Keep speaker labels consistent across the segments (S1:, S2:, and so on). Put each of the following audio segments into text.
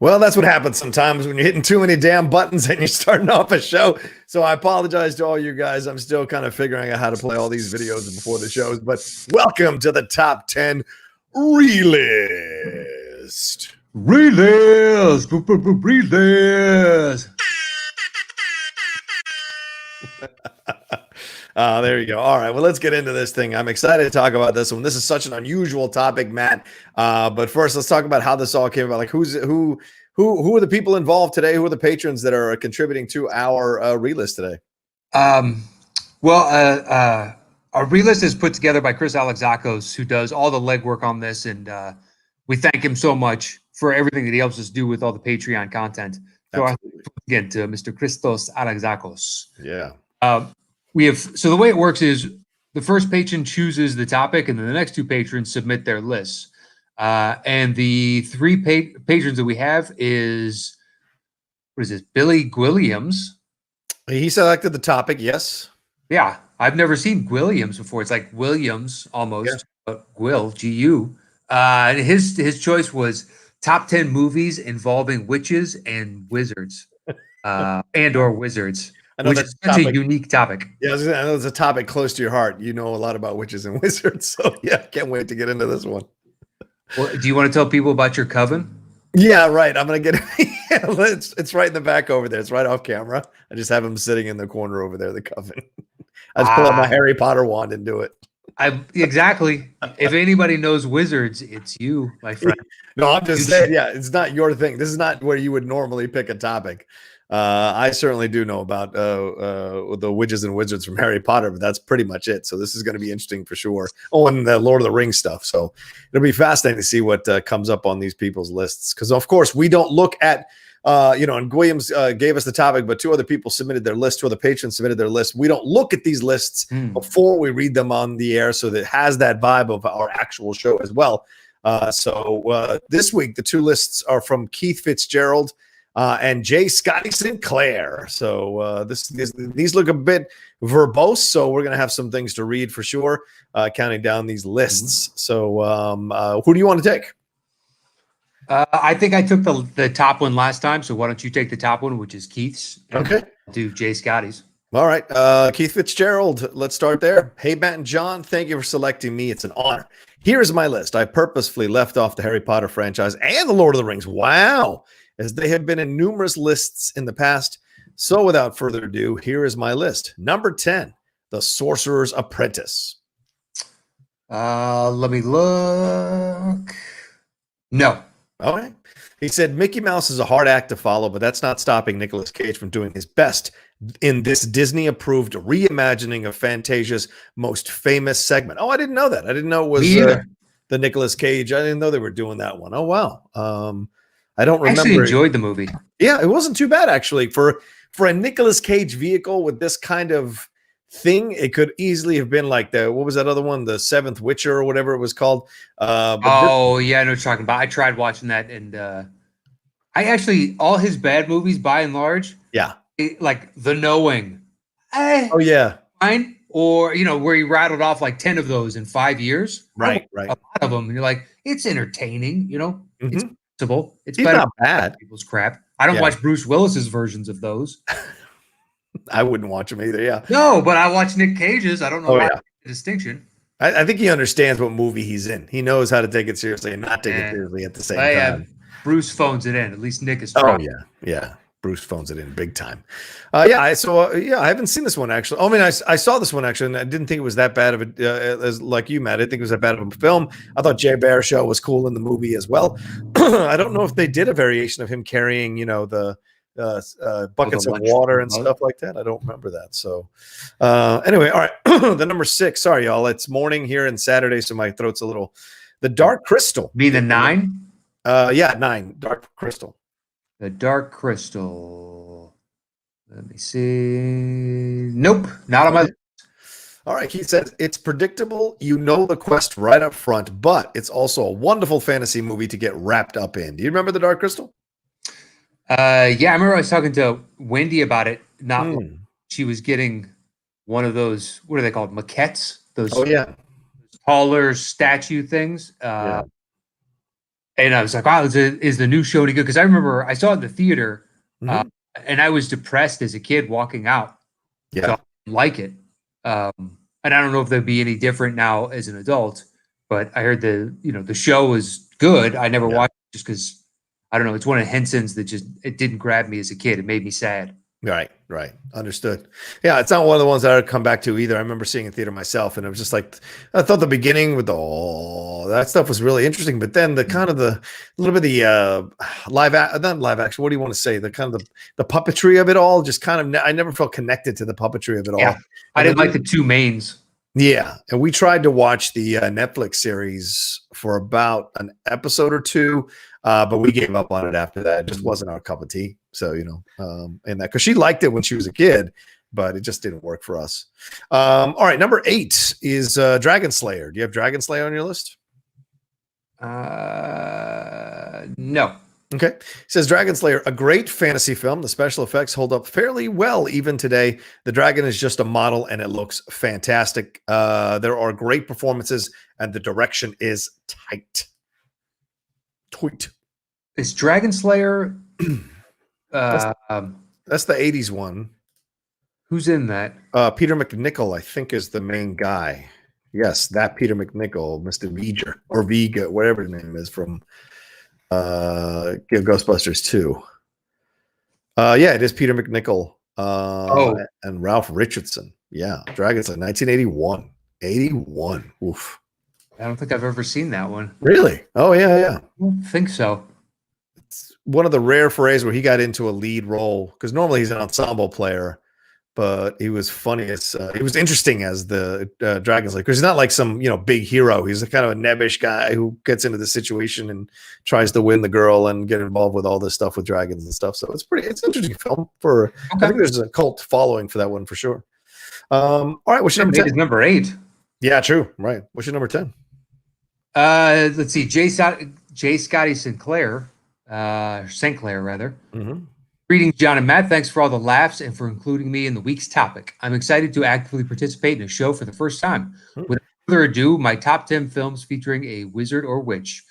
S1: Well, that's what happens sometimes when you're hitting too many damn buttons and you're starting off a show. So I apologize to all you guys. I'm still kind of figuring out how to play all these videos before the shows, but welcome to the top 10 Relist.
S2: Relist, relist.
S1: There you go. All right. Well, let's get into this thing. I'm excited to talk about this one. This is such an unusual topic, Matt. But first, let's talk about how this all came about. Like, who are the people involved today? Who are the patrons that are contributing to our relist today?
S2: Our relist is put together by Chris Alexakos, who does all the legwork on this, and we thank him so much for everything that he helps us do with all the Patreon content. So again, to Mr. Christos Alexakos.
S1: Yeah.
S2: So the way it works is the first patron chooses the topic, and then the next two patrons submit their lists. And the three patrons that we have is, what is this? Billy Williams.
S1: He selected the topic. Yes.
S2: Yeah. I've never seen Williams before. It's like Williams almost, but Gwill, G-U. His choice was top 10 movies involving witches and wizards, and or wizards. Which is such a unique topic.
S1: Yeah, I know it's a topic close to your heart. You know a lot about witches and wizards, so yeah, can't wait to get into this one.
S2: Well, do you want to tell people about your coven?
S1: Yeah, right. I'm gonna get it's right in the back over there. It's right off camera. I just have him sitting in the corner over there, the coven. I just pull out my Harry Potter wand and do it.
S2: Exactly. If anybody knows wizards, it's you, my friend.
S1: No, I'm just saying, yeah, it's not your thing. This is not where you would normally pick a topic. I certainly do know about the witches and wizards from Harry Potter, but that's pretty much it. So this is going to be interesting for sure. Oh, and the Lord of the Rings stuff. So it'll be fascinating to see what comes up on these people's lists. Because, of course, we don't look at, and Williams gave us the topic, but two other people submitted their list, two other patrons submitted their list. We don't look at these lists before we read them on the air, so that it has that vibe of our actual show as well. So this week, the two lists are from Keith Fitzgerald and J. Scotty Sinclair. So these look a bit verbose, so we're going to have some things to read for sure, counting down these lists. So who do you want to take?
S2: I think I took the top one last time, so why don't you take the top one, which is Keith's?
S1: Okay.
S2: Do J. Scotty's.
S1: All right. Keith Fitzgerald, let's start there. Hey, Matt and John, thank you for selecting me. It's an honor. Here's my list. I purposefully left off the Harry Potter franchise and the Lord of the Rings. Wow. As they have been in numerous lists in the past. So without further ado, here is my list. Number 10, The Sorcerer's Apprentice.
S2: Let me look. No.
S1: All right. He said Mickey Mouse is a hard act to follow, but that's not stopping Nicolas Cage from doing his best in this Disney-approved reimagining of Fantasia's most famous segment. Oh, I didn't know that. I didn't know it was the Nicolas Cage. I didn't know they were doing that one. Oh, wow. I don't remember.
S2: I actually enjoyed the movie.
S1: Yeah, it wasn't too bad, actually. For a Nicolas Cage vehicle with this kind of thing, it could easily have been like what was that other one? The Seventh Witcher or whatever it was called.
S2: Yeah, I know what you're talking about. I tried watching that, and I actually, all his bad movies, by and large, like The Knowing.
S1: Oh, yeah.
S2: Fine. Or, where he rattled off like 10 of those in 5 years.
S1: Right.
S2: A lot of them. And you're like, it's entertaining, It's It's
S1: He's
S2: better
S1: not bad.
S2: People's crap. I don't watch Bruce Willis's versions of those.
S1: I wouldn't watch them either. Yeah.
S2: No, but I watch Nick Cage's. I don't know the distinction.
S1: I think he understands what movie he's in. He knows how to take it seriously and not take it seriously at the same time.
S2: Bruce phones it in. At least Nick is
S1: trying. Oh yeah. Bruce phones it in big time. I haven't seen this one actually. I mean, I saw this one actually, and I didn't think it was that bad of a as like you, Matt. I didn't think it was that bad of a film. I thought Jay Baruchel was cool in the movie as well. I don't know if they did a variation of him carrying, the buckets of water and stuff like that. I don't remember that. So anyway, all right. The number 6. Sorry, y'all. It's morning here and Saturday, so my throat's a little. The Dark Crystal.
S2: Be the 9?
S1: 9. Dark Crystal.
S2: The Dark Crystal. Let me see. Nope, not on my list.
S1: All right, he says it's predictable. You know the quest right up front, but it's also a wonderful fantasy movie to get wrapped up in. Do you remember The Dark Crystal?
S2: Yeah, I remember I was talking to Wendy about it. She was getting one of those. What are they called? Maquettes. Those.
S1: Oh yeah.
S2: Taller statue things. And I was like, wow, is the new show any good? Because I remember I saw it in the theater, uh,
S1: Mhm.
S2: and I was depressed as a kid walking out. So I
S1: Yeah.
S2: didn't like it. And I don't know if they'd be any different now as an adult, but I heard the show was good. I never
S1: Yeah.
S2: watched it just because I don't know. It's one of Henson's that just it didn't grab me as a kid. It made me sad.
S1: Right, right. Understood. Yeah, it's not one of the ones that I'd come back to either. I remember seeing it in theater myself, and it was just like I thought the beginning with that stuff was really interesting, but then the kind of the a little bit of the not live action. What do you want to say? The kind of the puppetry of it all, just kind of I never felt connected to the puppetry of it
S2: Yeah,
S1: all.
S2: I
S1: And
S2: didn't like
S1: then
S2: the two mains.
S1: yeah, and we tried to watch the Netflix series for about an episode or two, but we gave up on it after that. It just wasn't our cup of tea. So and that because she liked it when she was a kid, but it just didn't work for us. All right, number 8 is Dragon Slayer. Do you have Dragon Slayer on your list?
S2: No.
S1: Okay. It says Dragon Slayer, a great fantasy film. The special effects hold up fairly well even today. The dragon is just a model and it looks fantastic. There are great performances and the direction is tight. Tweet.
S2: Is Dragon Slayer?
S1: That's,
S2: Uh,
S1: that's the 80s one.
S2: who's in that?
S1: Peter McNichol, I think, is the main guy. Yes, that Peter McNichol, Mr. Vega or Vega, whatever his name is from Ghostbusters 2. Yeah, it is Peter McNichol and Ralph Richardson. Yeah, Dragon's like 1981. 81. Oof.
S2: I don't think I've ever seen that one.
S1: Really? Oh, yeah, yeah.
S2: I don't think so.
S1: It's one of the rare forays where he got into a lead role because normally he's an ensemble player, but he was funny as he was interesting as the Dragon's Lair because he's not like some big hero. He's a kind of a nebbish guy who gets into the situation and tries to win the girl and get involved with all this stuff with dragons and stuff. So it's an interesting film for.
S2: Okay.
S1: I think there's a cult following for that one for sure. All right, what's your number 10?
S2: Is number 8.
S1: Yeah, true. Right. What's your number 10?
S2: Let's see. J. Scotty Sinclair, St. Clair rather.
S1: Mm-hmm.
S2: Greetings, John and Matt. Thanks for all the laughs and for including me in the week's topic. I'm excited to actively participate in a show for the first time. Without further ado, my top 10 films featuring a wizard or witch.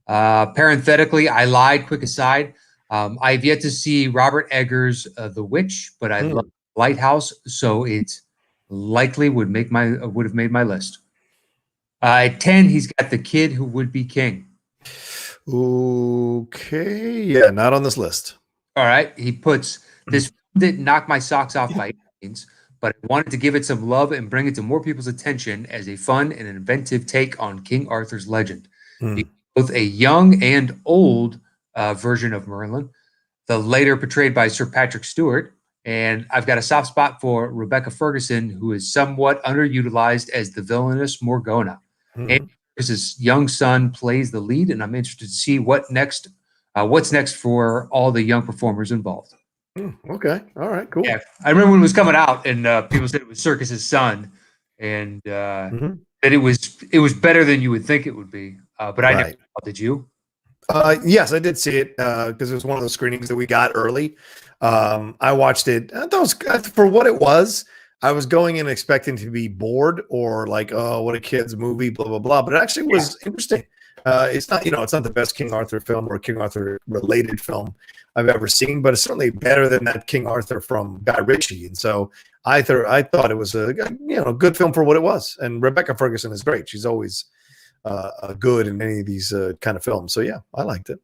S2: Parenthetically, I lied. Quick aside. I've yet to see Robert Eggers' The Witch, but I love Lighthouse, so it likely would have made my list. At 10, he's got The Kid Who Would Be King.
S1: Okay. Yeah, not on this list.
S2: All right. He puts this didn't knock my socks off by any means, but I wanted to give it some love and bring it to more people's attention as a fun and inventive take on King Arthur's legend. Both a young and old version of Merlin, the later portrayed by Sir Patrick Stewart. And I've got a soft spot for Rebecca Ferguson, who is somewhat underutilized as the villainous Morgana. And his young son plays the lead, and I'm interested to see what's next for all the young performers involved.
S1: Okay. All right. Cool.
S2: Yeah, I remember when it was coming out, and people said it was Circus's son, and that it was better than you would think it would be. But I never saw. Did you?
S1: Yes, I did see it because it was one of those screenings that we got early. I watched it. I thought it was for what it was. I was going in expecting to be bored or like, oh, what a kid's movie, blah blah blah. But it actually was interesting. It's not, it's not the best King Arthur film or King Arthur related film I've ever seen, but it's certainly better than that King Arthur from Guy Ritchie. And so I thought it was a good film for what it was. And Rebecca Ferguson is great. She's always good in any of these kind of films. So yeah, I liked it.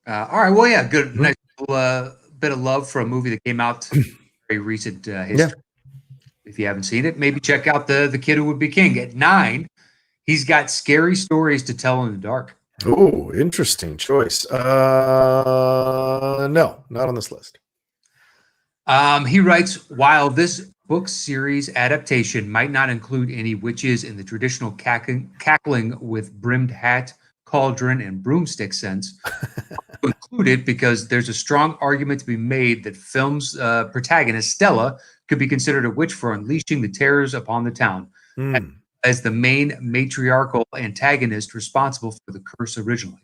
S2: All right. Well, yeah, good. Nice little, bit of love for a movie that came out very recent history. Yeah. If you haven't seen it, maybe check out the Kid Who Would Be King. At 9, he's got Scary Stories to Tell in the Dark.
S1: Oh, interesting choice. No, not on this list.
S2: He writes, while this book series adaptation might not include any witches in the traditional cackling with brimmed hat, cauldron, and broomstick sense, include it because there's a strong argument to be made that film's protagonist, Stella, could be considered a witch for unleashing the terrors upon the town. As the main matriarchal antagonist responsible for the curse originally.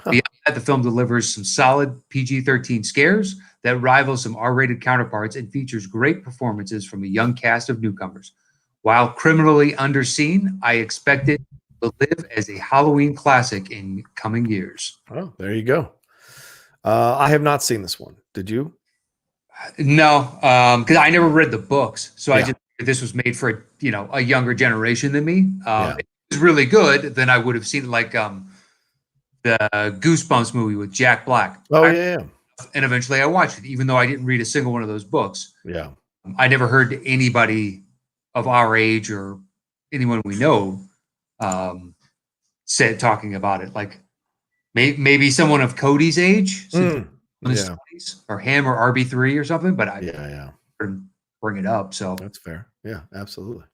S2: Beyond that, the film delivers some solid PG-13 scares that rival some R-rated counterparts and features great performances from a young cast of newcomers. While criminally underseen, I expect it will live as a Halloween classic in coming years.
S1: Oh, there you go. I have not seen this one. Did you?
S2: No, because I never read the books, so I
S1: Yeah.
S2: just this was made for a younger generation than me.
S1: Yeah.
S2: If it was really good, then I would have seen like the Goosebumps movie with Jack Black.
S1: Oh, yeah.
S2: And eventually I watched it, even though I didn't read a single one of those books.
S1: Yeah.
S2: I never heard anybody of our age or anyone we know talking about it. Like maybe someone of Cody's age, since in his
S1: Yeah.
S2: 20s, or him or RB3 or something, but I
S1: Yeah.
S2: heard him bring it up. So
S1: That's fair. Yeah, absolutely.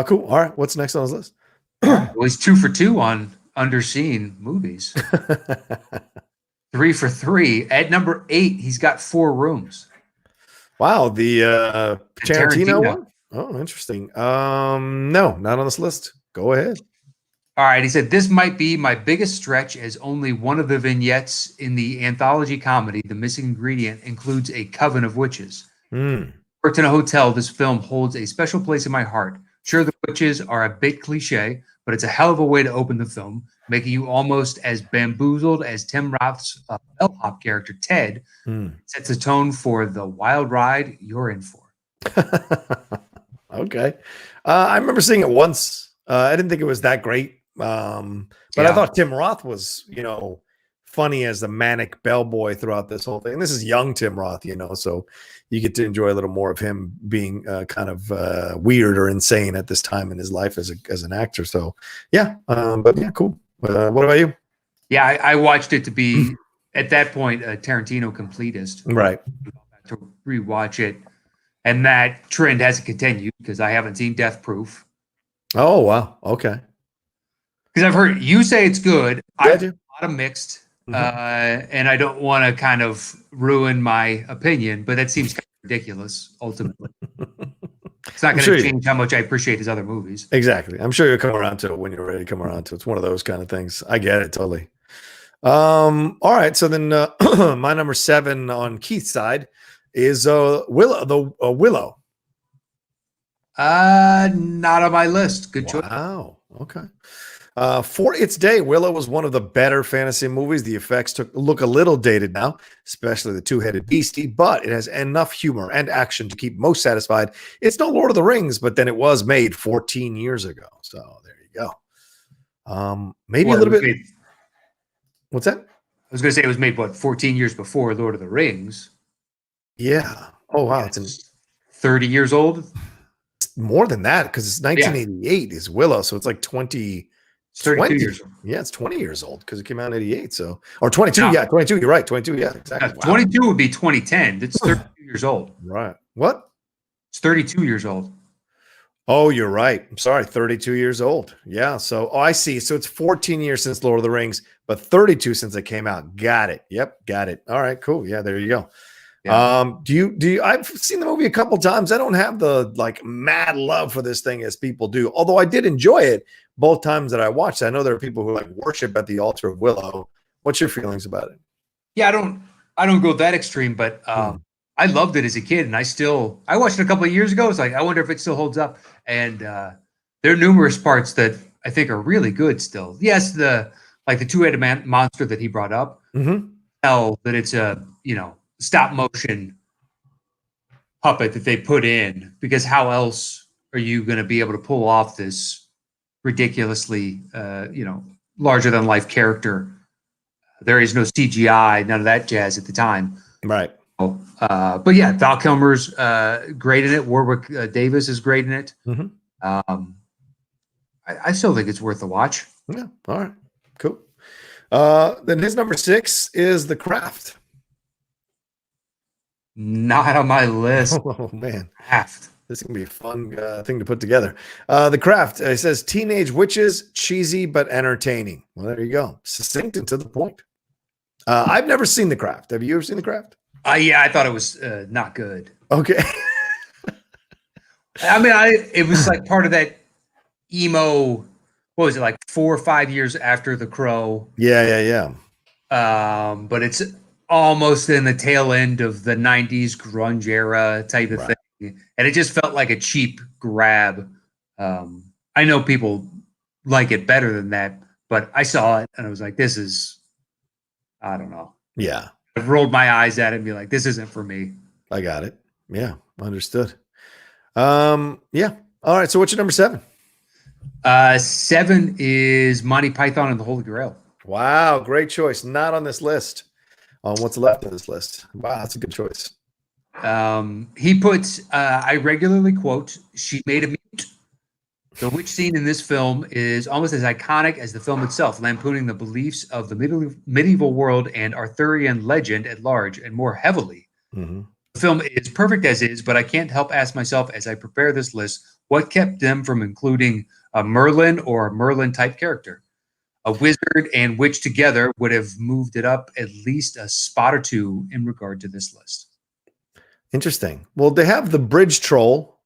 S1: Cool. All right. What's next on his list?
S2: well, he's 2 for 2 on underseen movies. 3 for 3. At number 8, he's got 4 Rooms.
S1: Wow, the Tarantino
S2: Tarantino.
S1: one? Oh, interesting. No, not on this list. Go ahead.
S2: All right, he said, this might be my biggest stretch, as only one of the vignettes in the anthology comedy, The Missing Ingredient, includes a coven of witches. Worked in a hotel, this film holds a special place in my heart. Sure, the witches are a bit cliche, but it's a hell of a way to open the film, making you almost as bamboozled as Tim Roth's bellhop character, Ted, sets the tone for the wild ride you're in for.
S1: Okay. I remember seeing it once. I didn't think it was that great. But I thought Tim Roth was, funny as the manic bellboy throughout this whole thing. And this is young Tim Roth, so you get to enjoy a little more of him being kind of weird or insane at this time in his life as an actor. So yeah, but yeah, cool. What about you?
S2: Yeah, I watched it to be at that point a Tarantino completist.
S1: Right.
S2: To rewatch it, and that trend hasn't continued because I haven't seen Death Proof.
S1: Oh wow. Okay.
S2: Because I've heard you say it's good.
S1: Yeah,
S2: I've a lot of mixed, and I don't want to kind of ruin my opinion, but that seems kind of ridiculous. Ultimately, it's not going to change how much I appreciate his other movies.
S1: Exactly. I'm sure you'll come around to it when you're ready to come around to it. It's one of those kind of things. I get it totally. All right. So then, my number 7 on Keith's side is Willow. Willow.
S2: Not on my list. Good choice.
S1: Wow. Okay. For its day, Willow was one of the better fantasy movies. The effects look a little dated now, especially the two-headed beastie, but it has enough humor and action to keep most satisfied. It's no Lord of the Rings, but then it was made 14 years ago. So there you go. Maybe a little bit. What's that?
S2: I was going to say it was made, 14 years before Lord of the Rings?
S1: Yeah. Oh, wow.
S2: It's 30 years old?
S1: More than that, because it's 1988 is Willow. So it's like 20.
S2: 32 years old.
S1: Yeah, it's 20 years old because it came out in 88. So, or 22. Yeah, 22. You're right. 22. Yeah, exactly.
S2: Wow. 22 would be 2010. It's 32 years old.
S1: Right. What?
S2: It's 32 years old.
S1: Oh, you're right. I'm sorry. 32 years old. Yeah. So, I see. So it's 14 years since Lord of the Rings, but 32 since it came out. Got it. Yep. Got it. All right. Cool. Yeah. There you go. Yeah. Do you, I've seen the movie a couple times. I don't have the mad love for this thing as people do, although I did enjoy it both times that I watched. I know there are people who worship at the altar of Willow. What's your feelings about it?
S2: Yeah, I don't go that extreme, but I loved it as a kid, and I watched it a couple of years ago. It's like, I wonder if it still holds up. And there are numerous parts that I think are really good still. Yes, the two-headed monster that he brought up, tell that it's a stop motion puppet that they put in, because how else are you going to be able to pull off this ridiculously larger than life character? There is no CGI, none of that jazz at the time.
S1: Right.
S2: But yeah, Val Kilmer's great in it. Warwick Davis is great in it. I still think it's worth the watch.
S1: Yeah. All right. Cool. Then his number 6 is The Craft.
S2: Not on my list.
S1: Oh man.
S2: Craft.
S1: This is going to be a fun thing to put together. The Craft, it says teenage witches, cheesy but entertaining. Well, there you go. Succinct and to the point. I've never seen The Craft. Have you ever seen The Craft?
S2: Yeah, I thought it was not good.
S1: Okay.
S2: I mean, it was like part of that emo, what was it, like 4 or 5 years after The Crow?
S1: Yeah.
S2: But it's almost in the tail end of the 90s grunge era type of thing. And it just felt like a cheap grab. I know people like it better than that. But I saw it and I was like, this is, I don't know.
S1: Yeah,
S2: I rolled my eyes at it and be like, this isn't for me.
S1: I got it. Yeah, understood. Yeah. All right. So what's your number 7?
S2: 7 is Monty Python and the Holy Grail.
S1: Wow, great choice. Not on this list. On what's left of this list. Wow, that's a good choice.
S2: He puts, I regularly quote, "She made a mute." The witch scene in this film is almost as iconic as the film itself, lampooning the beliefs of the medieval world and Arthurian legend at large, and more heavily.
S1: Mm-hmm.
S2: The film is perfect as is, but I can't help ask myself as I prepare this list, what kept them from including a Merlin or a Merlin-type character? A wizard and witch together would have moved it up at least a spot or two in regard to this list.
S1: Interesting. Well, they have the bridge troll,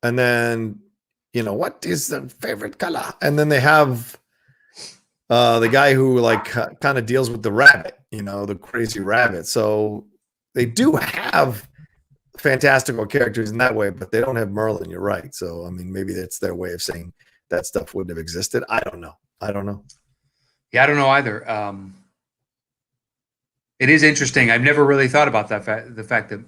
S1: and then what is the favorite color? And then they have the guy who like kind of deals with the rabbit, the crazy rabbit. So they do have fantastical characters in that way, but they don't have Merlin. You're right. So I mean, maybe that's their way of saying that stuff wouldn't have existed. I don't know.
S2: Yeah, I don't know either. It is interesting. I've never really thought about that the fact that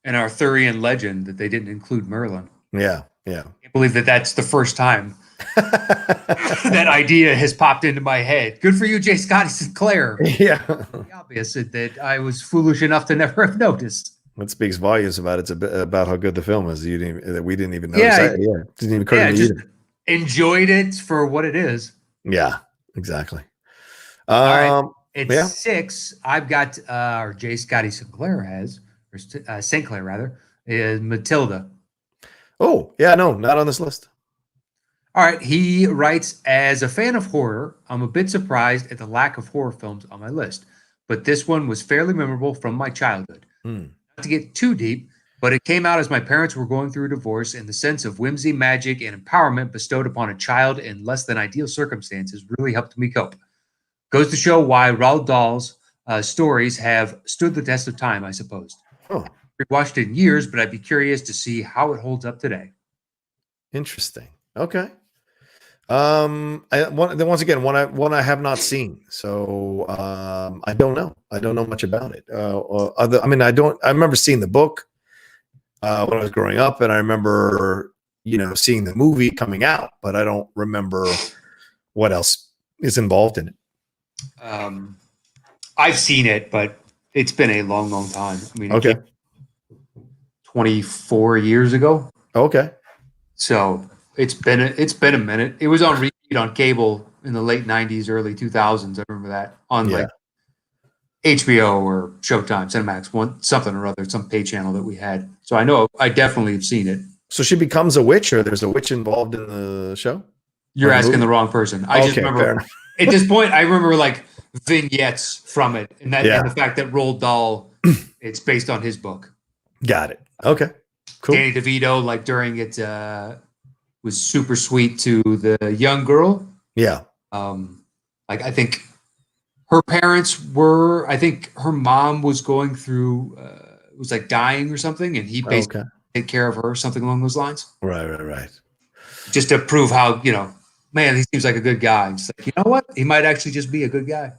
S2: an Arthurian legend that they didn't include Merlin.
S1: Yeah.
S2: I can't believe that that's the first time that idea has popped into my head. Good for you, J. Scotty Sinclair.
S1: Yeah.
S2: Obvious that I was foolish enough to never have noticed.
S1: That speaks volumes about about how good the film is. We didn't even notice.
S2: Yeah,
S1: that. Yeah, it didn't even occur to me
S2: just
S1: either.
S2: enjoyed it for what it is.
S1: Yeah, exactly.
S2: All right. It's 6. I've got, or J. Scotty Sinclair has, or Sinclair rather, is Matilda.
S1: Oh, yeah, no, not on this list.
S2: All right. He writes, as a fan of horror, I'm a bit surprised at the lack of horror films on my list, but this one was fairly memorable from my childhood. Not to get too deep, but it came out as my parents were going through a divorce, and the sense of whimsy, magic, and empowerment bestowed upon a child in less than ideal circumstances really helped me cope. Goes to show why Roald Dahl's stories have stood the test of time, I suppose.
S1: Oh,
S2: I've watched it in years, but I'd be curious to see how it holds up today.
S1: interesting. Okay. Once again, one I have not seen, so I don't know. I don't know much about it. I remember seeing the book when I was growing up, and I remember seeing the movie coming out, but I don't remember what else is involved in it.
S2: I've seen it, but it's been a long, long time. I mean,
S1: Okay.
S2: 24 years ago.
S1: Okay.
S2: So it's been a minute. It was on repeat on cable in the late 90s, early 2000s. I remember that on like HBO or Showtime, Cinemax, something or other, some pay channel that we had. So I know I definitely have seen it.
S1: So she becomes a witch, or there's a witch involved in the show?
S2: You're asking the wrong person. I just remember at this point, I remember like vignettes from it, and and the fact that Roald Dahl, it's based on his book.
S1: Got it. Okay. Cool.
S2: Danny DeVito, like during it, was super sweet to the young girl.
S1: Yeah.
S2: Like I think her parents were. I think her mom was going through, was like dying or something, and he basically take care of her, something along those lines.
S1: Right.
S2: Just to prove how man, he seems like a good guy. Just like, you know what? He might actually just be a good guy.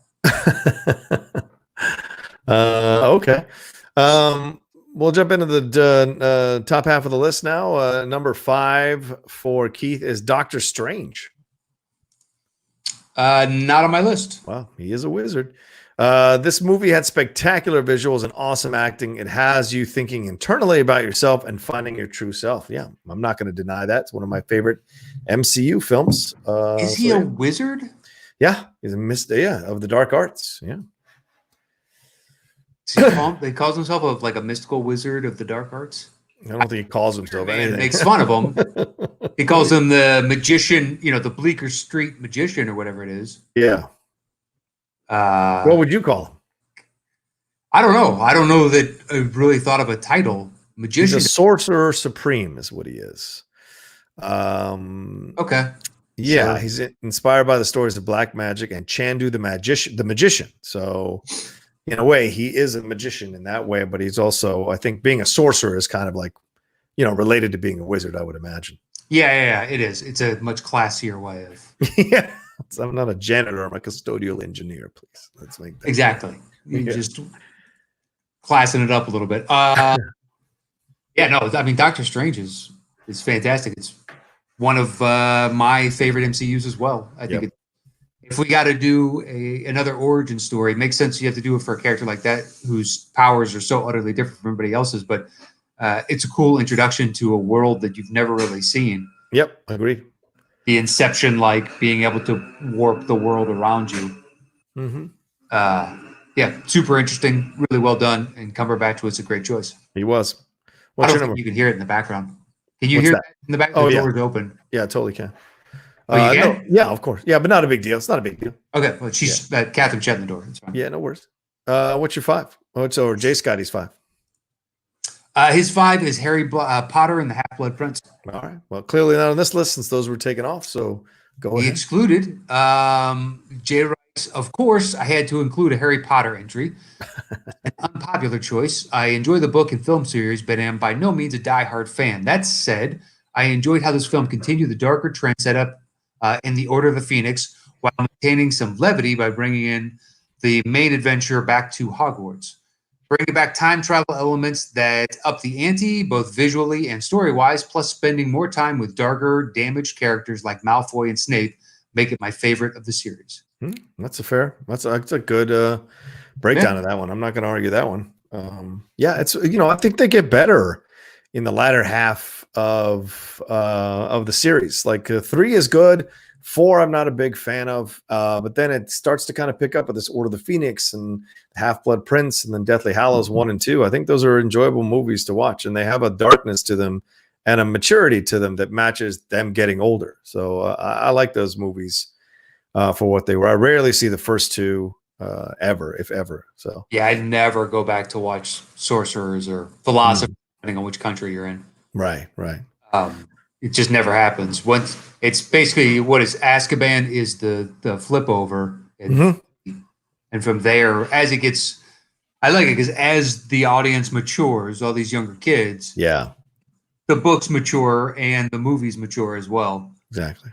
S1: Okay. We'll jump into the top half of the list now. Number 5 for Keith is Doctor Strange.
S2: Not on my list.
S1: Wow, he is a wizard. This movie had spectacular visuals and awesome acting. It has you thinking internally about yourself and finding your true self. Yeah, I'm not going to deny that. It's one of my favorite MCU films.
S2: Is he a wizard?
S1: Yeah, he's a of the dark arts. Yeah.
S2: They calls himself like a mystical wizard of the dark arts.
S1: I don't think he calls himself anything.
S2: Makes fun of him. He calls him the magician, the Bleecker Street magician or whatever it is.
S1: Yeah. What would you call him?
S2: I don't know. I don't know that I really thought of a title. Magician.
S1: He's a sorcerer supreme is what he is.
S2: Okay.
S1: Yeah,
S2: sure.
S1: He's inspired by the stories of black magic and Chandu the magician. So in a way, he is a magician in that way, but he's also, I think, being a sorcerer is kind of like, related to being a wizard, I would imagine.
S2: Yeah, it is. It's a much classier way of
S1: Yeah. So I'm not a janitor. I'm a custodial engineer. Please, let's make that
S2: exactly. You
S1: Yeah.
S2: just classing it up a little bit. Yeah, no, I mean Doctor Strange is fantastic. It's one of my favorite MCUs as well. I think
S1: Yep.
S2: if we got to do another origin story, it makes sense you have to do it for a character like that whose powers are so utterly different from everybody else's. But it's a cool introduction to a world that you've never really seen.
S1: Yep. Agreed.
S2: The Inception, like being able to warp the world around you.
S1: Mm-hmm.
S2: Yeah, super interesting, really well done, and Cumberbatch was a great choice.
S1: He was.
S2: I
S1: What's
S2: don't
S1: your
S2: think
S1: number?
S2: you can hear it in the background. Can you
S1: What's
S2: hear
S1: that?
S2: that in the back?
S1: Oh,
S2: The
S1: yeah.
S2: door is open.
S1: Yeah, I totally can.
S2: Oh, you
S1: No,
S2: can?
S1: yeah, of course. Yeah, but not a big deal. It's not a big deal.
S2: Okay, well, she's Catherine shut the door. It's fine.
S1: Yeah, no worries. What's your 5? What's over Jay Scotty's 5?
S2: His 5 is Harry Potter and the Half-Blood Prince.
S1: All right. Well, clearly not on this list since those were taken off. So go
S2: He
S1: ahead.
S2: excluded. Jay writes, of course, I had to include a Harry Potter entry. An unpopular choice. I enjoy the book and film series, but am by no means a diehard fan. That said, I enjoyed how this film continued the darker trend set up in The Order of the Phoenix while maintaining some levity by bringing in the main adventure back to Hogwarts. Bringing back time travel elements that up the ante, both visually and story-wise, plus spending more time with darker, damaged characters like Malfoy and Snape make it my favorite of the series.
S1: That's a good breakdown of that one. I'm not going to argue that one. Yeah, it's I think they get better in the latter half of the series. Like 3 is good. 4, I'm not a big fan of, but then it starts to kind of pick up with this Order of the Phoenix and Half-Blood Prince and then Deathly Hallows 1 and 2. I think those are enjoyable movies to watch, and they have a darkness to them and a maturity to them that matches them getting older. So I like those movies for what they were. I rarely see the first 2 ever, if ever. So
S2: yeah, I'd never go back to watch Sorcerers or Philosophers, depending on which country you're in.
S1: Right.
S2: It just never happens. Once it's basically what is Azkaban is the flip over, and from there, as it gets, I like it because as the audience matures, all these younger kids,
S1: Yeah,
S2: the books mature and the movies mature as well.
S1: exactly.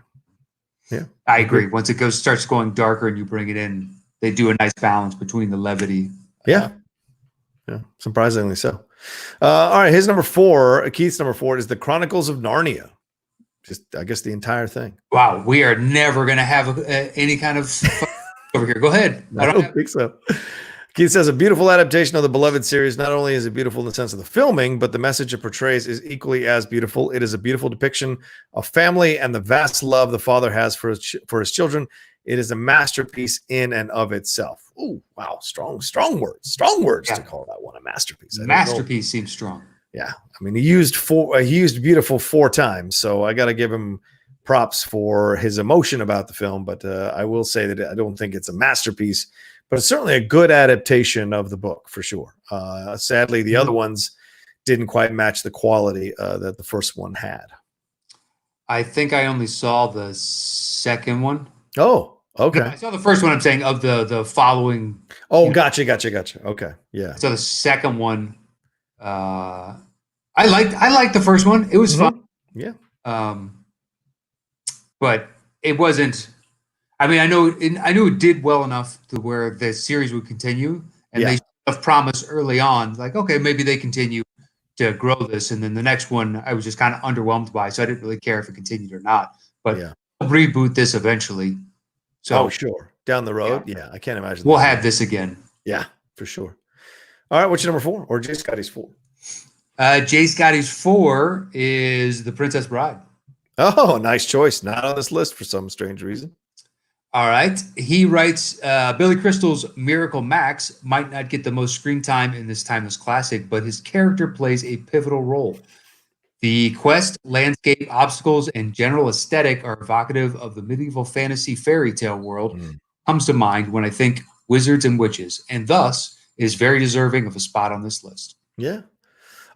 S1: Yeah,
S2: I agree. Once it starts going darker, and you bring it in, they do a nice balance between the levity.
S1: Yeah, surprisingly so. All right, his number 4, Keith's number 4 is The Chronicles of Narnia. Just, I guess, the entire thing.
S2: Wow, we are never going to have any kind of over here. Go ahead.
S1: I don't think so. Keith says a beautiful adaptation of the beloved series. Not only is it beautiful in the sense of the filming, but the message it portrays is equally as beautiful. It is a beautiful depiction of family and the vast love the father has for his children. It is a masterpiece in and of itself. Oh, wow. Strong words to call that one a masterpiece.
S2: Masterpiece seems strong.
S1: Yeah. I mean, he used beautiful 4 times. So I got to give him props for his emotion about the film. But I will say that I don't think it's a masterpiece, but it's certainly a good adaptation of the book for sure. Sadly, the other ones didn't quite match the quality that the first one had.
S2: I think I only saw the second one.
S1: Oh, okay.
S2: No, I saw the first one. I'm saying of the following.
S1: Oh, gotcha. Okay, yeah.
S2: So the second one, I liked the first one. It was fun.
S1: Yeah.
S2: But it wasn't. I mean, I knew it did well enough to where the series would continue, and they have promised early on, like, okay, maybe they continue to grow this, and then the next one I was just kind of underwhelmed by, so I didn't really care if it continued or not. But I'll reboot this eventually. So
S1: sure, down the road, I can't imagine
S2: we'll have this again.
S1: Yeah, for sure. All right, what's your number 4 or Jay Scotty's 4?
S2: Jay Scotty's 4 is The Princess Bride.
S1: Oh, nice choice. Not on this list for some strange reason.
S2: All right. He writes, Billy Crystal's Miracle Max might not get the most screen time in this timeless classic, but his character plays a pivotal role. The quest, landscape, obstacles, and general aesthetic are evocative of the medieval fantasy fairy tale world. Comes to mind when I think wizards and witches, and thus is very deserving of a spot on this list.
S1: Yeah.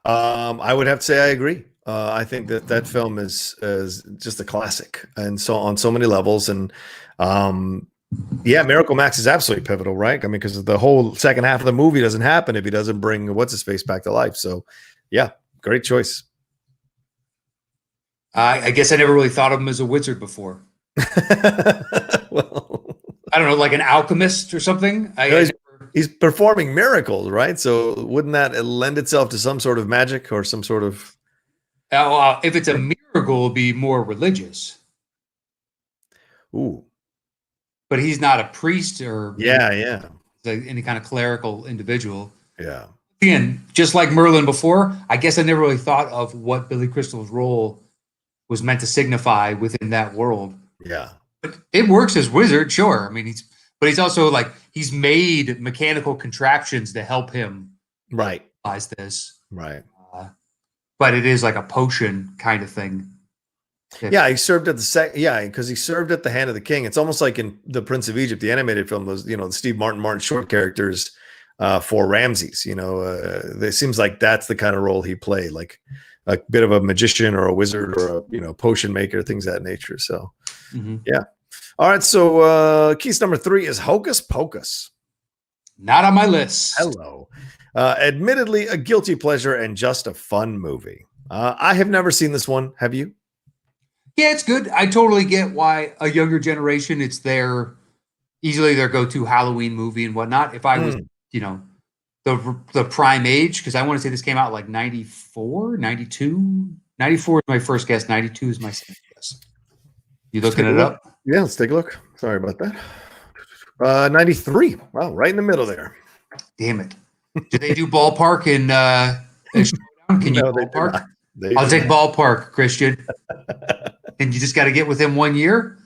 S1: I would have to say I agree. I think that film is just a classic, and so on so many levels. And Miracle Max is absolutely pivotal, right? I mean, because the whole second half of the movie doesn't happen if he doesn't bring what's his face back to life. So, yeah, great choice.
S2: I guess I never really thought of him as a wizard before.
S1: Well,
S2: I don't know, like an alchemist or something.
S1: he's performing miracles, right? So wouldn't that lend itself to some sort of magic or some sort of?
S2: If it's a miracle, it'll be more religious.
S1: Ooh,
S2: But he's not a priest or
S1: yeah,
S2: any kind of clerical individual.
S1: yeah.
S2: And just like Merlin before, I guess I never really thought of what Billy Crystal's role was meant to signify within that world.
S1: Yeah.
S2: But it works as wizard, sure. I mean, he's also like he's made mechanical contraptions to help him
S1: Right.
S2: realize this.
S1: Right.
S2: But it is like a potion kind of thing.
S1: Yeah, he served at because he served at the hand of the king. It's almost like in the Prince of Egypt, the animated film, those the Steve Martin short characters for Ramses. It seems like that's the kind of role he played, like a bit of a magician or a wizard or a potion maker, things of that nature. So yeah. All right. So case number 3 is Hocus Pocus.
S2: Not on my list.
S1: Hello. Admittedly, a guilty pleasure and just a fun movie. I have never seen this one. Have you?
S2: Yeah, it's good. I totally get why a younger generation, it's easily their go-to Halloween movie and whatnot. If I was, the prime age, because I want to say this came out like 94, 92. 94 is my first guess. 92 is my second guess. You looking it up?
S1: Yeah, let's take a look. Sorry about that. 93. Wow, right in the middle there.
S2: Damn it. Do they do ballpark in Can you ballpark? I'll take ballpark, Christian. And you just got to get within 1 year?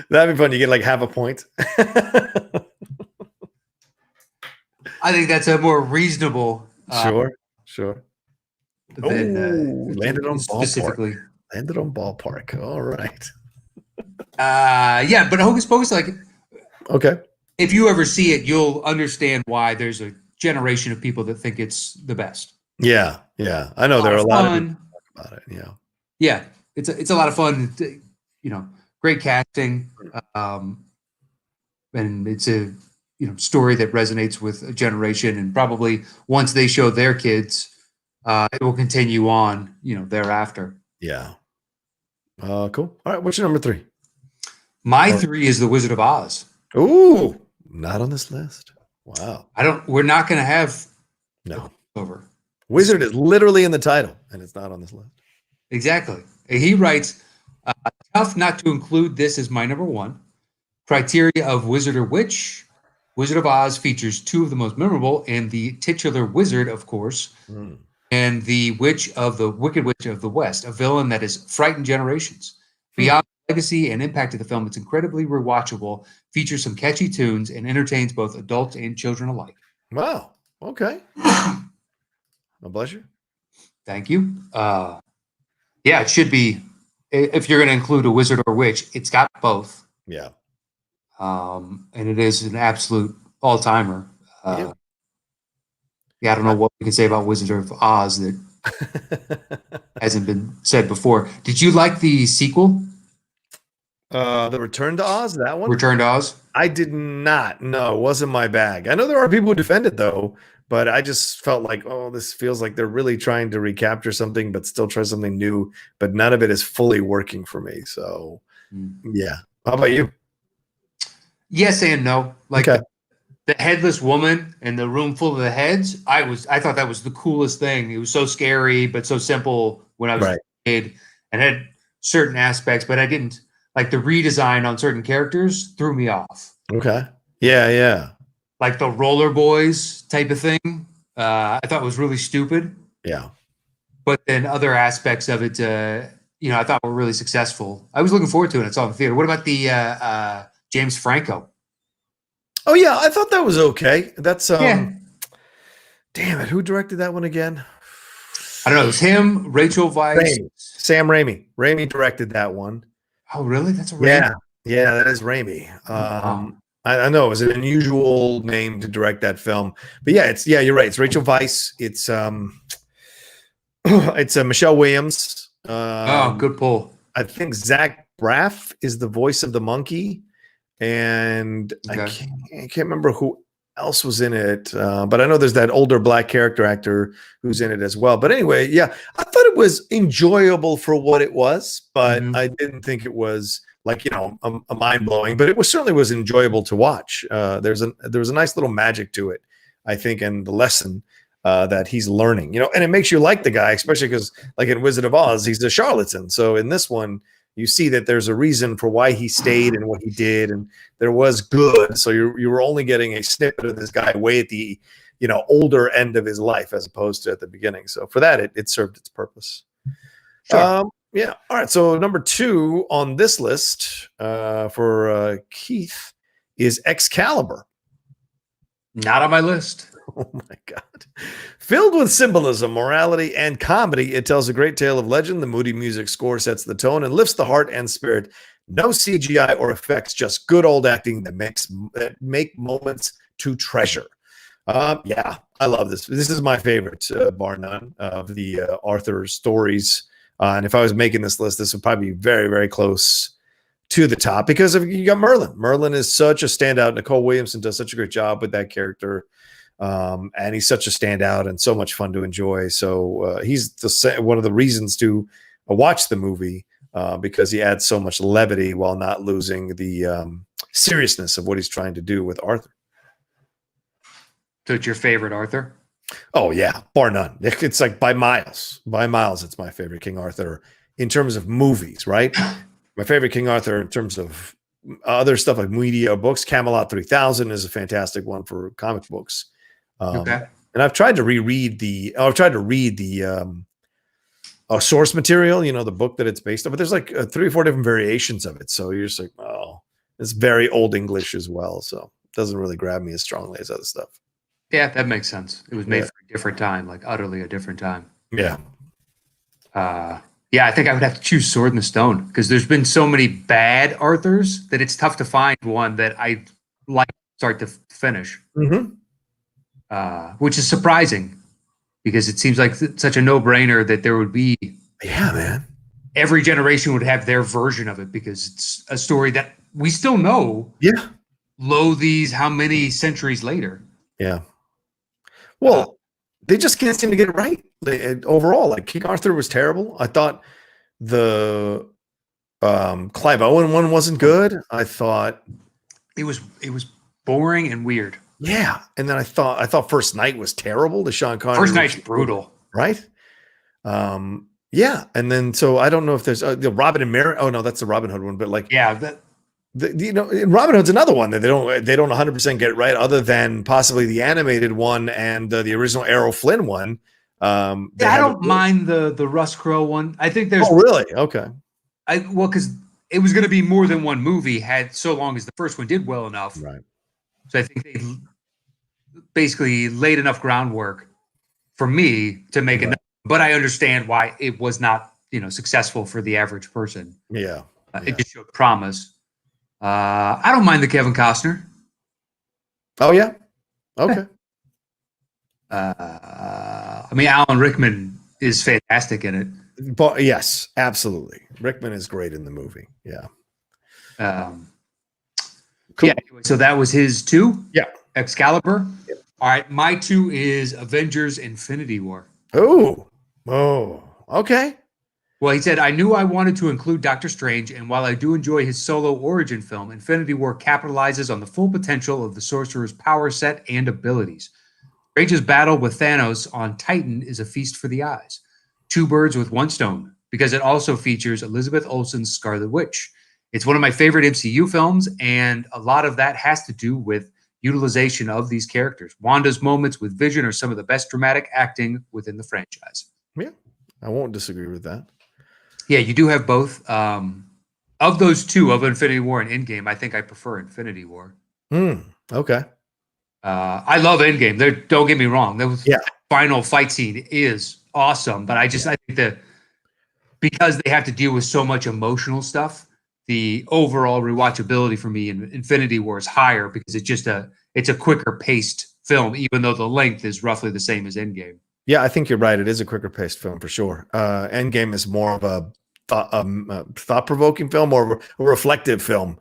S1: That'd be fun. You get like half a point.
S2: I think that's a more reasonable.
S1: Sure.
S2: Landed
S1: on
S2: specifically.
S1: Ballpark. Landed on ballpark. All right.
S2: Yeah, but Hocus Pocus, like,
S1: okay.
S2: If you ever see it, you'll understand why there's a generation of people that think it's the best.
S1: Yeah. I know there are a lot of people talk about it.
S2: Yeah. It's a lot of fun. Great casting, and it's a story that resonates with a generation. And probably once they show their kids, it will continue on. Thereafter.
S1: Yeah. Cool. All right. What's your number 3?
S2: My 3 is The Wizard of Oz.
S1: Ooh, not on this list. Wow.
S2: We're not going to have
S1: over. Wizard is literally in the title, and it's not on this list.
S2: Exactly. He writes, tough not to include this as my number 1. Criteria of Wizard or Witch. Wizard of Oz features 2 of the most memorable, and the titular wizard, of course, and the Wicked Witch of the West, a villain that has frightened generations. Beyond the legacy and impact of the film, it's incredibly rewatchable, features some catchy tunes, and entertains both adults and children alike.
S1: Wow. Okay. Well, bless you.
S2: Thank you. Yeah, it should be. If you're going to include a wizard or witch, it's got both.
S1: Yeah.
S2: And it is an absolute all-timer. Yeah, I don't know what we can say about Wizard of Oz that hasn't been said before. Did you like the sequel?
S1: The Return to Oz, that one?
S2: Return to Oz?
S1: I did not. No, it wasn't my bag. I know there are people who defend it, though. But I just felt like, this feels like they're really trying to recapture something, but still try something new. But none of it is fully working for me. So, yeah. How about you?
S2: Yes and no. Like the headless woman and the room full of the heads. I thought that was the coolest thing. It was so scary, but so simple when I was a kid, and had certain aspects. But I didn't like the redesign on certain characters. Threw me off.
S1: Okay. Yeah.
S2: Like the Roller Boys type of thing. I thought was really stupid.
S1: Yeah.
S2: But then other aspects of it, I thought were really successful. I was looking forward to it. I saw it in the theater. What about the James Franco?
S1: Oh, yeah. I thought that was okay. That's, damn it. Who directed that one again?
S2: I don't know. It was him, Rachel Weisz.
S1: Sam Raimi. Raimi directed that one.
S2: Oh, really? That's a Raimi?
S1: Yeah, that is Raimi. I know it was an unusual name to direct that film, but you're right. It's Rachel Weisz. It's it's Michelle Williams.
S2: Good pull.
S1: I think Zach Braff is the voice of the monkey, and I can't remember who else was in it, but I know there's that older black character actor who's in it as well. But anyway, yeah, I thought it was enjoyable for what it was, but I didn't think it was like, you know, a mind blowing. But it was certainly was enjoyable to watch. There was a nice little magic to it, I think, and the lesson that he's learning, you know, and it makes you like the guy, especially because, like in Wizard of Oz, he's a charlatan. So in this one, you see that there's a reason for why he stayed and what he did, and there was good. So you were only getting a snippet of this guy way at the, you know, older end of his life as opposed to at the beginning. So for that, it served its purpose.
S2: Sure.
S1: Yeah. All right. So number 2 on this list for Keith is Excalibur.
S2: Not on my list.
S1: Oh my God. Filled with symbolism, morality, and comedy, it tells a great tale of legend. The moody music score sets the tone and lifts the heart and spirit. No CGI or effects, just good old acting that make moments to treasure. Yeah, I love this. This is my favorite, bar none, of the Arthur stories. And if I was making this list, this would probably be very, very close to the top because you got Merlin. Merlin is such a standout. Nicole Williamson does such a great job with that character. And he's such a standout and so much fun to enjoy. So he's one of the reasons to watch the movie because he adds so much levity while not losing the seriousness of what he's trying to do with Arthur.
S2: So it's your favorite Arthur?
S1: Oh yeah, bar none. It's like by miles. By miles, it's my favorite King Arthur in terms of movies, right? My favorite King Arthur in terms of other stuff like media or books. Camelot 3000 is a fantastic one for comic books.
S2: Okay.
S1: And I've tried to read the source material, you know, the book that it's based on, but there's like 3 or 4 different variations of it. So you're just like, oh, it's very old English as well. So it doesn't really grab me as strongly as other stuff.
S2: Yeah, that makes sense. It was made for a different time, like utterly a different time.
S1: Yeah.
S2: Yeah, I think I would have to choose Sword in the Stone because there's been so many bad Arthurs that it's tough to find one that I like start to finish. Which is surprising because it seems like such a no-brainer that there would be.
S1: Yeah, man.
S2: Every generation would have their version of it because it's a story that we still know.
S1: Yeah.
S2: How many centuries later?
S1: Yeah. Well, they just can't seem to get it right. Overall, like King Arthur was terrible. I thought the Clive Owen one wasn't good. I thought
S2: it was boring and weird.
S1: Yeah, and then I thought First Night was terrible. The Sean Connery
S2: First Night's brutal,
S1: right? Yeah, and then so I don't know if there's the Robin and Mary. Oh no, that's the Robin Hood one. But like,
S2: yeah,
S1: you know, Robin Hood's another one that they don't 100% get it right, other than possibly the animated one and the original Errol Flynn one.
S2: I don't mind the Russ Crowe one. I think there's.
S1: Oh really? Okay.
S2: Because it was going to be more than one movie, so long as the first one did well enough.
S1: Right.
S2: So I think they basically laid enough groundwork for me to make it. But I understand why it was not, successful for the average person.
S1: Yeah.
S2: It just showed promise. I don't mind the Kevin Costner.
S1: Oh yeah. Okay.
S2: Alan Rickman is fantastic in it.
S1: But yes, absolutely. Rickman is great in the movie. Yeah.
S2: Cool. Yeah. So that was his 2.
S1: Yeah.
S2: Excalibur. Yep. All right. My 2 is Avengers: Infinity War.
S1: Oh. Okay.
S2: Well, he said, I knew I wanted to include Doctor Strange, and while I do enjoy his solo origin film, Infinity War capitalizes on the full potential of the sorcerer's power set and abilities. Strange's battle with Thanos on Titan is a feast for the eyes. 2 birds with 1 stone, because it also features Elizabeth Olsen's Scarlet Witch. It's one of my favorite MCU films, and a lot of that has to do with utilization of these characters. Wanda's moments with Vision are some of the best dramatic acting within the franchise.
S1: Yeah, I won't disagree with that.
S2: Yeah, you do have both. Of those 2, of Infinity War and Endgame, I think I prefer Infinity War.
S1: Okay.
S2: I love Endgame. Don't get me wrong. The final fight scene is awesome, but I think that because they have to deal with so much emotional stuff, the overall rewatchability for me in Infinity War is higher because it's a quicker paced film, even though the length is roughly the same as Endgame.
S1: Yeah, I think you're right. It is a quicker paced film for sure. Endgame is more of a thought-provoking film or a reflective film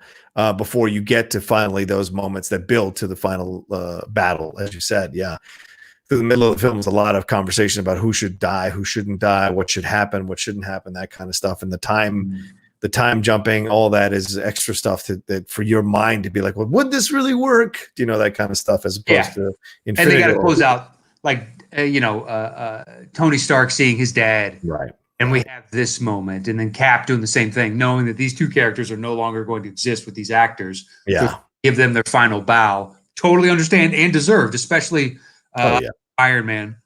S1: before you get to finally those moments that build to the final battle, as you said. Yeah. Through the middle of the film is a lot of conversation about who should die, who shouldn't die, what should happen, what shouldn't happen, that kind of stuff. And the time jumping, all that is extra stuff that for your mind to be like, well, would this really work? You know, that kind of stuff, as opposed to
S2: Infinity. And they got to close out like, Tony Stark seeing his dad.
S1: Right.
S2: And we have this moment, and then Cap doing the same thing, knowing that these two characters are no longer going to exist with these actors.
S1: Yeah.
S2: So give them their final bow. Totally understand and deserved, especially Iron Man,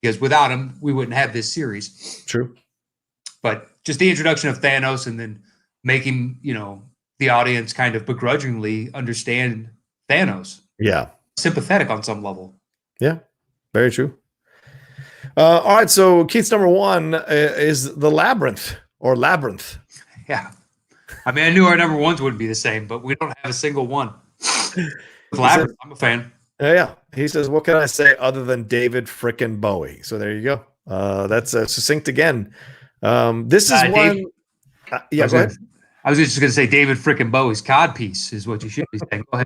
S2: because without him, we wouldn't have this series.
S1: True.
S2: But just the introduction of Thanos and then making, the audience kind of begrudgingly understand Thanos.
S1: Yeah.
S2: Sympathetic on some level.
S1: Yeah. Very true. All right. So Keith's number one is The Labyrinth or Labyrinth.
S2: Yeah. I mean, I knew our number ones wouldn't be the same, but we don't have a single one. Labyrinth, I'm a fan.
S1: Yeah. He says, what can I say other than David frickin' Bowie? So there you go. That's succinct again. This is one. Go ahead.
S2: I was just going to say David frickin' Bowie's codpiece is what you should be saying. Go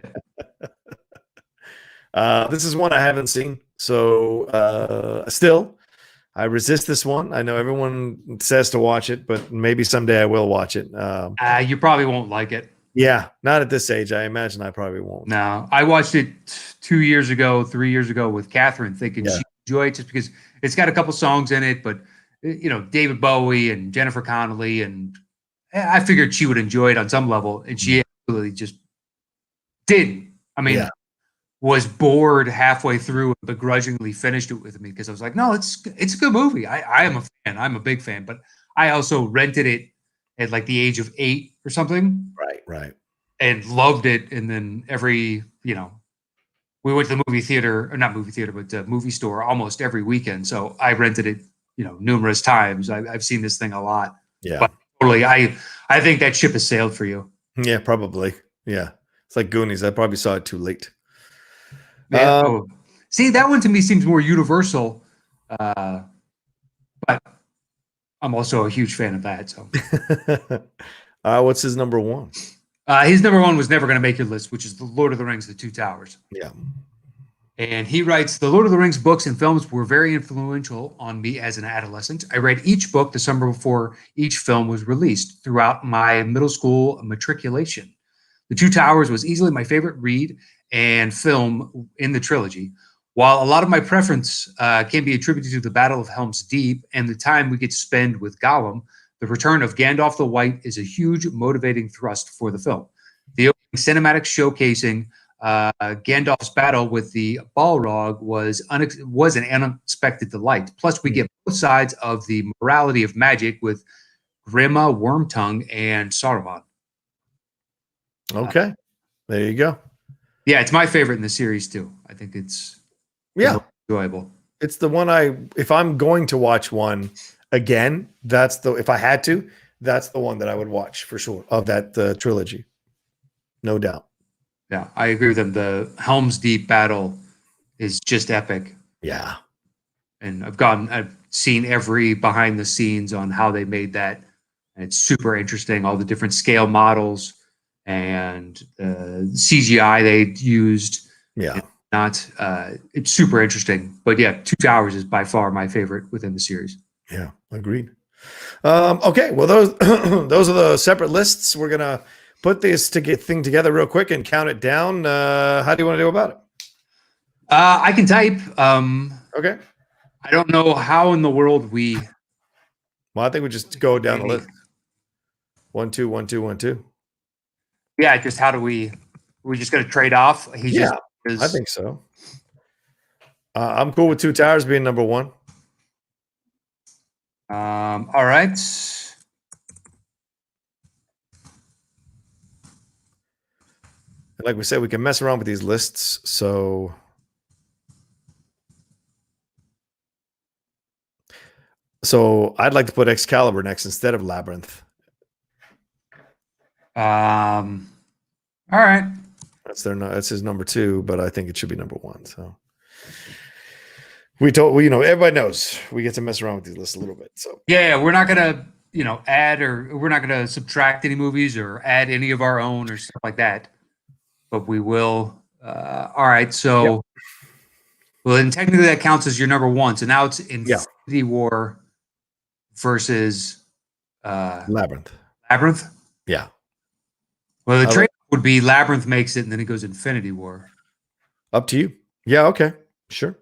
S1: ahead. This is one I haven't seen. So still, I resist this one. I know everyone says to watch it, but maybe someday I will watch it.
S2: You probably won't like it.
S1: Yeah, not at this age. I imagine I probably won't.
S2: No, I watched it 3 years ago with Catherine, thinking she'd enjoy it just because it's got a couple songs in it, but David Bowie and Jennifer Connelly, and I figured she would enjoy it on some level, and she absolutely just didn't. I mean, was bored halfway through and begrudgingly finished it with me because I was like, no, it's a good movie. I am a fan. I'm a big fan, but I also rented it at like the age of 8 or something.
S1: Right.
S2: And loved it. And then we went to the movie theater, or not movie theater, but movie store almost every weekend. So I rented it, numerous times. I've seen this thing a lot.
S1: Yeah.
S2: But totally. I think that ship has sailed for you.
S1: Yeah, probably. Yeah. It's like Goonies. I probably saw it too late.
S2: See, that one to me seems more universal. But I'm also a huge fan of that. So
S1: what's his number one?
S2: His number one was never going to make your list, which is The Lord of the Rings, The Two Towers.
S1: Yeah.
S2: And he writes, the Lord of the Rings books and films were very influential on me as an adolescent. I read each book the summer before each film was released throughout my middle school matriculation. The Two Towers was easily my favorite read and film in the trilogy. While a lot of my preference can be attributed to the Battle of Helm's Deep and the time we get to spend with Gollum, the return of Gandalf the White is a huge motivating thrust for the film. The opening cinematic showcasing Gandalf's battle with the Balrog was an unexpected delight. Plus, we get both sides of the morality of magic with Grima Wormtongue and Saruman.
S1: Okay. There you go.
S2: Yeah, it's my favorite in the series, too. I think it's enjoyable.
S1: It's the one if I'm going to watch one again, if I had to, that's the one that I would watch for sure of that trilogy. No doubt.
S2: Yeah, I agree with him. The Helm's Deep battle is just epic.
S1: Yeah.
S2: And I've seen every behind the scenes on how they made that. And it's super interesting. All the different scale models and CGI they used.
S1: Yeah.
S2: It's super interesting. But yeah, Two Towers is by far my favorite within the series.
S1: Yeah, agreed. Okay, well those those are the separate lists. We're gonna put this thing together real quick and count it down. How do you want to do about it?
S2: I can type.
S1: Okay.
S2: I don't know how in the world we.
S1: Well, I think we just go down the list. 1, 2, 1, 2, 1, 2.
S2: Yeah, just how do we just going to trade off?
S1: I think so. I'm cool with Two Towers being number one.
S2: All right.
S1: Like we said, we can mess around with these lists. So I'd like to put Excalibur next instead of Labyrinth.
S2: All right.
S1: That's his number 2, but I think it should be number 1. So everybody knows we get to mess around with these lists a little bit. So
S2: yeah, we're not gonna add or we're not going to subtract any movies or add any of our own or stuff like that. But we will. All right. So, well, then technically that counts as your number one. So now it's Infinity War versus
S1: Labyrinth.
S2: Labyrinth.
S1: Yeah.
S2: Well, the trade would be Labyrinth makes it, and then it goes Infinity War.
S1: Up to you. Yeah. Okay. Sure.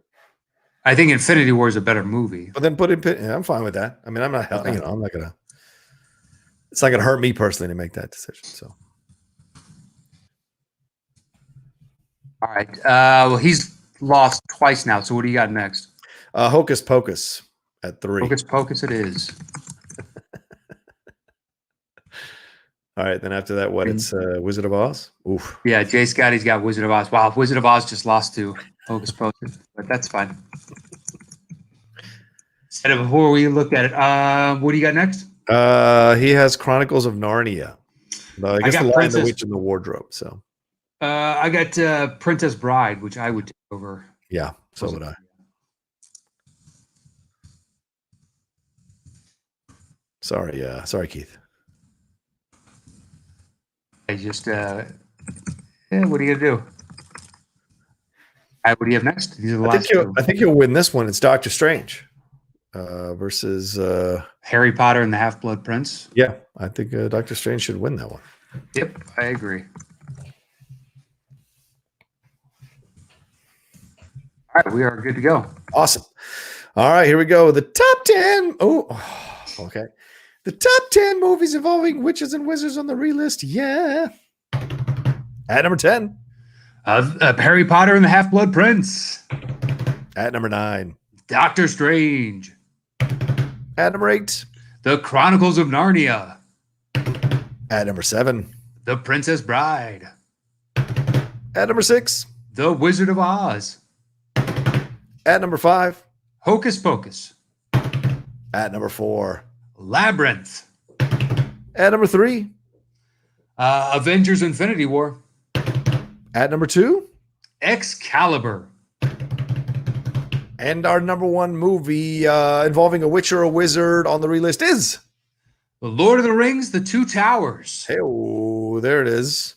S2: I think Infinity War is a better movie.
S1: But then I'm fine with that. I mean, I'm not. I'm not gonna. It's not gonna hurt me personally to make that decision. So.
S2: All right. Well, he's lost twice now. So what do you got next?
S1: Hocus Pocus at 3.
S2: Hocus Pocus it is.
S1: All right. Then after that, it's Wizard of Oz? Oof.
S2: Yeah, Jay Scotty's got Wizard of Oz. Wow, Wizard of Oz just lost to Hocus Pocus. But that's fine. Instead of before we looked at it, what do you got next?
S1: He has Chronicles of Narnia. I guess The Lion, the Witch, and the Wardrobe. So
S2: I got Princess Bride, which I would take over.
S1: Yeah, so would I. Sorry, Keith.
S2: I just what are you gonna do? What do you have next? These are the last two.
S1: I think you'll win this one. It's Doctor Strange versus
S2: Harry Potter and the Half-Blood Prince.
S1: Yeah, I think Doctor Strange should win that one.
S2: Yep, I agree. All right, we are good to go.
S1: Awesome. All right, here we go. The top 10. Oh, okay. The top 10 movies involving witches and wizards on the re-list. Yeah. At number 10.
S2: Harry Potter and the Half-Blood Prince.
S1: At number 9.
S2: Doctor Strange.
S1: At number 8.
S2: The Chronicles of Narnia.
S1: At number 7.
S2: The Princess Bride.
S1: At number 6.
S2: The Wizard of Oz.
S1: At number 5.
S2: Hocus Pocus.
S1: At number 4.
S2: Labyrinth.
S1: At number 3.
S2: Avengers Infinity War.
S1: At number 2.
S2: Excalibur.
S1: And our number 1 movie involving a witch or a wizard on the re-list is
S2: The Lord of the Rings, The Two Towers.
S1: Hey, there it is.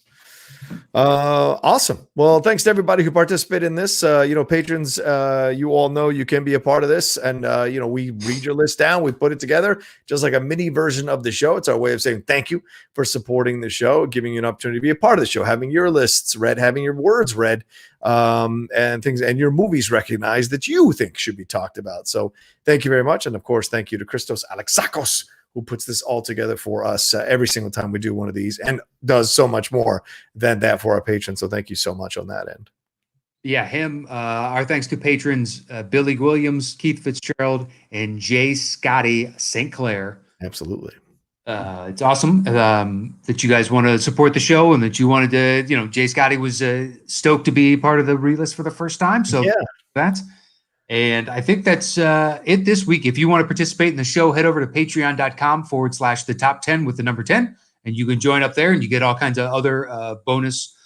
S1: Awesome. Well, thanks to everybody who participated in this. Patrons, you all know you can be a part of this. And, we read your list down. We put it together just like a mini version of the show. It's our way of saying thank you for supporting the show, giving you an opportunity to be a part of the show, having your lists read, having your words read, and things, and your movies recognized that you think should be talked about. So thank you very much. And of course, thank you to Christos Alexakos, who puts this all together for us every single time we do one of these and does so much more than that for our patrons. So thank you so much on that end.
S2: Yeah, him. Our thanks to patrons Billy Williams, Keith Fitzgerald, and Jay Scotty St. Clair.
S1: Absolutely.
S2: It's awesome that you guys want to support the show and that you wanted to, Jay Scotty was stoked to be part of the relist for the first time. So yeah. And I think that's it this week. If you want to participate in the show, head over to patreon.com/the top 10 with the number 10. And you can join up there and you get all kinds of other bonus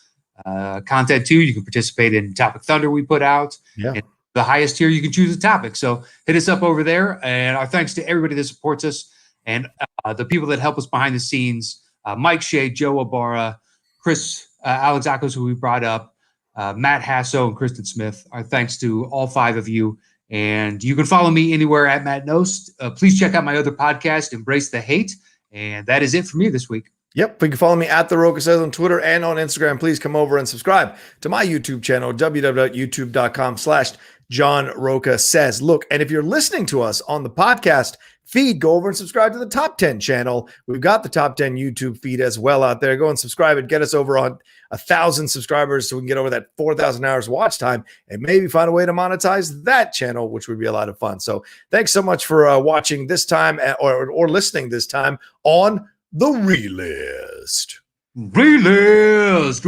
S2: content too. You can participate in Topic Thunder we put out.
S1: Yeah.
S2: And the highest tier, you can choose a topic. So hit us up over there. And our thanks to everybody that supports us and the people that help us behind the scenes. Mike Shea, Joe Ibarra, Chris Alexakos, who we brought up, Matt Hasso and Kristen Smith. Our thanks to all 5 of you. And you can follow me anywhere at Matt Nost. Please check out my other podcast, Embrace the Hate. And that is it for me this week.
S1: Yep. You can follow me at The Rocha Says on Twitter and on Instagram. Please come over and subscribe to my YouTube channel, www.youtube.com/John Rocha Says. Look, and if you're listening to us on the podcast feed, go over and subscribe to the Top 10 channel. We've got the Top 10 YouTube feed as well out there. Go and subscribe and get us over on 1,000 subscribers so we can get over that 4,000 hours watch time and maybe find a way to monetize that channel, which would be a lot of fun. So thanks so much for watching this time or listening this time on The Relist.
S2: Relist.